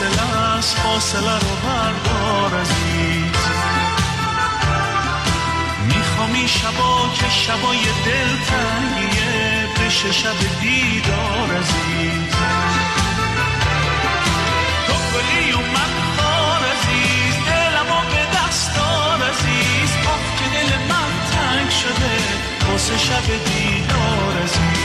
فاصله است، فاصله رو بردار عزیز. میخوام این شبا که شبای دلتنگیه بشه شب دیدار عزیز. تو گلی و من خار عزیز، دلمو به دست دار عزیز. آه که دل من تنگ شده واسه شب دیدار عزیز.